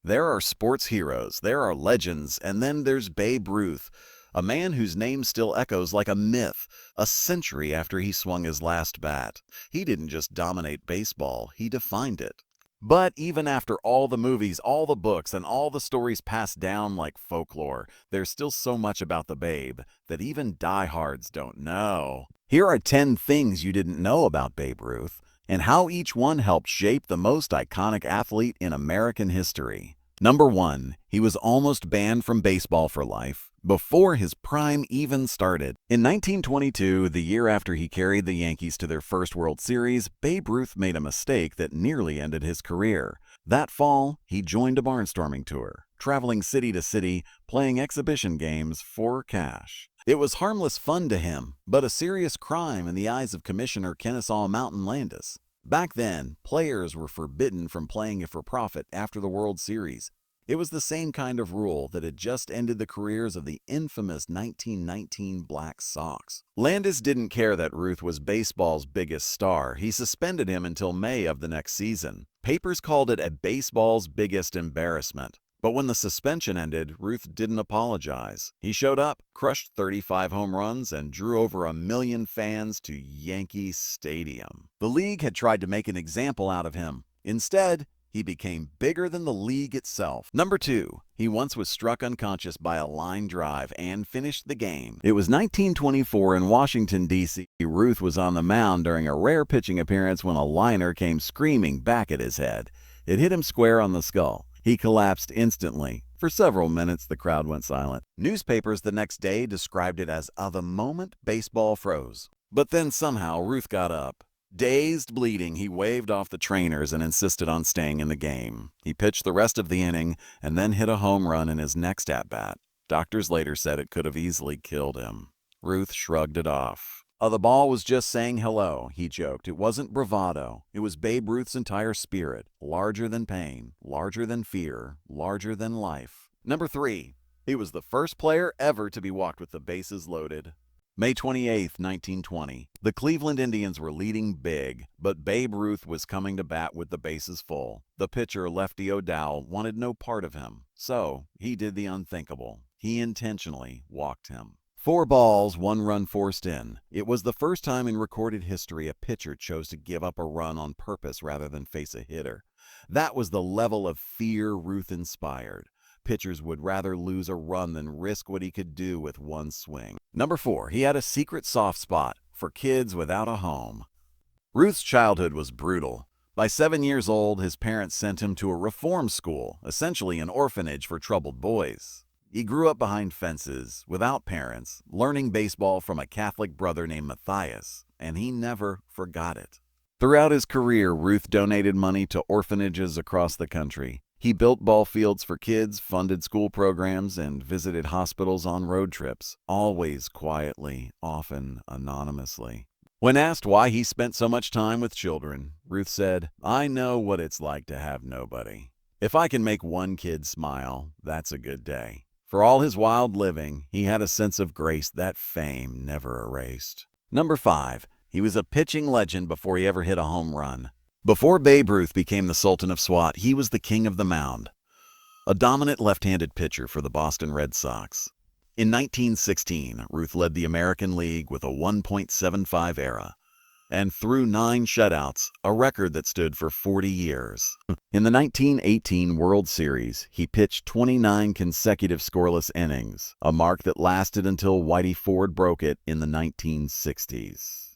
There are sports heroes, there are legends, and then there's Babe Ruth, a man whose name still echoes like a myth, a century after he swung his last bat. He didn't just dominate baseball, he defined it. But even after all the movies, all the books, and all the stories passed down like folklore, there's still so much about the Babe that even diehards don't know. Here are 10 things you didn't know about Babe Ruth, and how each one helped shape the most iconic athlete in American history. Number 1. He was almost banned from baseball for life, before his prime even started. In 1922, the year after he carried the Yankees to their first World Series, Babe Ruth made a mistake that nearly ended his career. That fall, he joined a barnstorming tour, traveling city to city, playing exhibition games for cash. It was harmless fun to him, but a serious crime in the eyes of Commissioner Kennesaw Mountain Landis. Back then, players were forbidden from playing for profit after the World Series. It was the same kind of rule that had just ended the careers of the infamous 1919 Black Sox. Landis didn't care that Ruth was baseball's biggest star. He suspended him until May of the next season. Papers called it a baseball's biggest embarrassment. But when the suspension ended, Ruth didn't apologize. He showed up, crushed 35 home runs, and drew over 1 million fans to Yankee Stadium. The league had tried to make an example out of him. Instead, he became bigger than the league itself. Number 2. He once was struck unconscious by a line drive and finished the game. It was 1924 in Washington, D.C. Ruth was on the mound during a rare pitching appearance when a liner came screaming back at his head. It hit him square on the skull. He collapsed instantly. For several minutes, the crowd went silent. Newspapers the next day described it as the moment baseball froze. But then somehow Ruth got up. Dazed, bleeding, he waved off the trainers and insisted on staying in the game. He pitched the rest of the inning and then hit a home run in his next at-bat. Doctors later said it could have easily killed him. Ruth shrugged it off. The ball was just saying hello, he joked. It wasn't bravado. It was Babe Ruth's entire spirit, larger than pain, larger than fear, larger than life. Number 3. He was the first player ever to be walked with the bases loaded. May 28, 1920. The Cleveland Indians were leading big, but Babe Ruth was coming to bat with the bases full. The pitcher, Lefty O'Dowd, wanted no part of him, so he did the unthinkable. He intentionally walked him. 4 balls, 1 run forced in. It was the first time in recorded history a pitcher chose to give up a run on purpose rather than face a hitter. That was the level of fear Ruth inspired. Pitchers would rather lose a run than risk what he could do with one swing. Number 4. He had a secret soft spot for kids without a home. Ruth's childhood was brutal. By 7 years old, his parents sent him to a reform school, essentially an orphanage for troubled boys. He grew up behind fences, without parents, learning baseball from a Catholic brother named Matthias, and he never forgot it. Throughout his career, Ruth donated money to orphanages across the country. He built ball fields for kids, funded school programs, and visited hospitals on road trips, always quietly, often anonymously. When asked why he spent so much time with children, Ruth said, "I know what it's like to have nobody. If I can make one kid smile, that's a good day." For all his wild living, he had a sense of grace that fame never erased. Number 5. He was a pitching legend before he ever hit a home run. Before Babe Ruth became the Sultan of Swat, he was the king of the mound, a dominant left-handed pitcher for the Boston Red Sox. In 1916, Ruth led the American League with a 1.75 ERA, and threw 9 shutouts, a record that stood for 40 years. In the 1918 World Series, he pitched 29 consecutive scoreless innings, a mark that lasted until Whitey Ford broke it in the 1960s.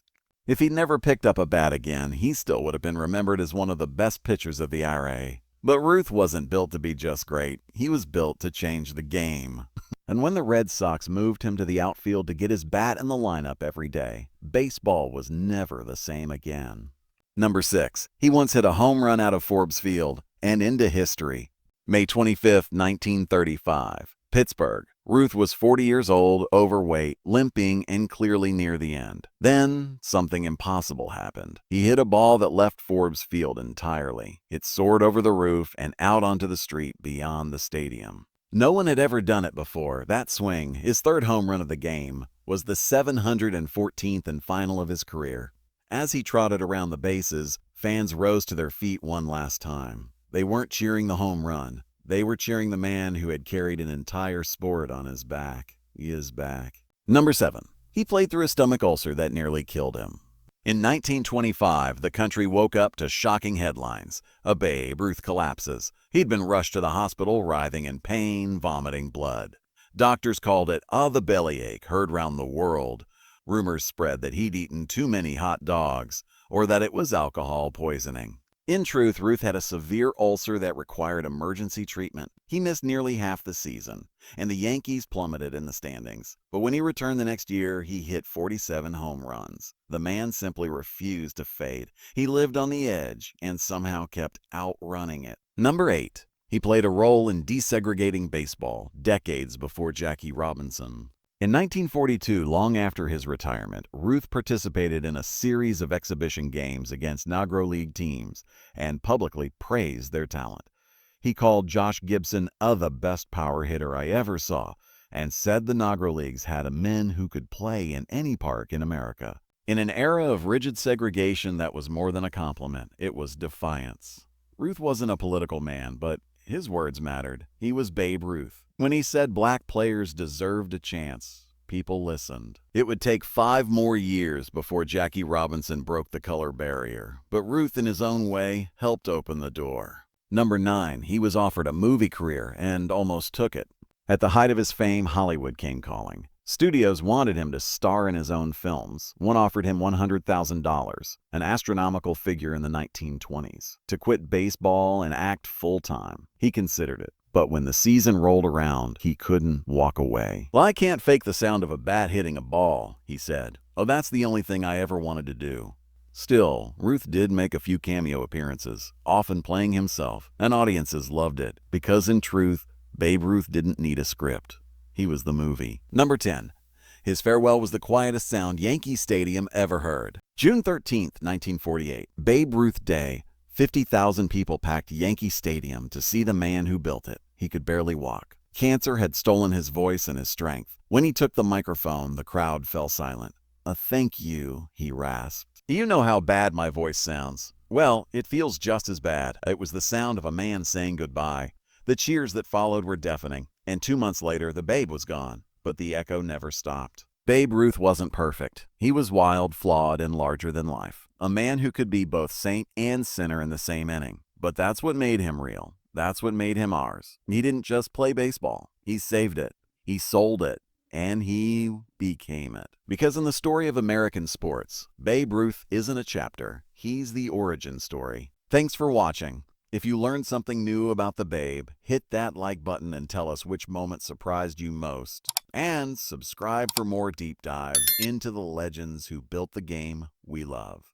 If he'd never picked up a bat again, he still would have been remembered as one of the best pitchers of the era. But Ruth wasn't built to be just great. He was built to change the game. And when the Red Sox moved him to the outfield to get his bat in the lineup every day, baseball was never the same again. Number 6. He once hit a home run out of Forbes Field and into history. May 25, 1935. Pittsburgh. Ruth was 40 years old, overweight, limping, and clearly near the end. Then, something impossible happened. He hit a ball that left Forbes Field entirely. It soared over the roof and out onto the street beyond the stadium. No one had ever done it before. That swing, his 3rd home run of the game, was the 714th and final of his career. As he trotted around the bases, fans rose to their feet one last time. They weren't cheering the home run. They were cheering the man who had carried an entire sport on his back. He is back. Number 7. He played through a stomach ulcer that nearly killed him. In 1925, the country woke up to shocking headlines. A Babe Ruth collapses. He'd been rushed to the hospital, writhing in pain, vomiting blood. Doctors called it the bellyache heard round the world. Rumors spread that he'd eaten too many hot dogs, or that it was alcohol poisoning. In truth, Ruth had a severe ulcer that required emergency treatment. He missed nearly half the season, and the Yankees plummeted in the standings. But when he returned the next year, he hit 47 home runs. The man simply refused to fade. He lived on the edge and somehow kept outrunning it. Number 8. He played a role in desegregating baseball decades before Jackie Robinson. In 1942, long after his retirement, Ruth participated in a series of exhibition games against Negro League teams and publicly praised their talent. He called Josh Gibson the best power hitter I ever saw and said the Negro Leagues had men who could play in any park in America. In an era of rigid segregation, that was more than a compliment. It was defiance. Ruth wasn't a political man, but his words mattered. He was Babe Ruth. When he said black players deserved a chance, people listened. It would take 5 more years before Jackie Robinson broke the color barrier, but Ruth, in his own way, helped open the door. Number 9. He was offered a movie career and almost took it. At the height of his fame, Hollywood came calling. Studios wanted him to star in his own films. One offered him $100,000, an astronomical figure in the 1920s, to quit baseball and act full-time. He considered it. But when the season rolled around, he couldn't walk away. "Well, I can't fake the sound of a bat hitting a ball," he said. "Oh, that's the only thing I ever wanted to do." Still, Ruth did make a few cameo appearances, often playing himself, and audiences loved it, because in truth, Babe Ruth didn't need a script. He was the movie. Number 10. His farewell was the quietest sound Yankee Stadium ever heard. June 13th, 1948, Babe Ruth Day. 50,000 people packed Yankee Stadium to see the man who built it. He could barely walk. Cancer had stolen his voice and his strength. When he took the microphone, the crowd fell silent. "A thank you," he rasped. "You know how bad my voice sounds. Well, it feels just as bad." It was the sound of a man saying goodbye. The cheers that followed were deafening, and 2 months later, the Babe was gone. But the echo never stopped. Babe Ruth wasn't perfect. He was wild, flawed, and larger than life. A man who could be both saint and sinner in the same inning. But that's what made him real. That's what made him ours. He didn't just play baseball. He saved it. He sold it. And he became it. Because in the story of American sports, Babe Ruth isn't a chapter. He's the origin story. Thanks for watching. If you learned something new about the Babe, hit that like button and tell us which moment surprised you most. And subscribe for more deep dives into the legends who built the game we love.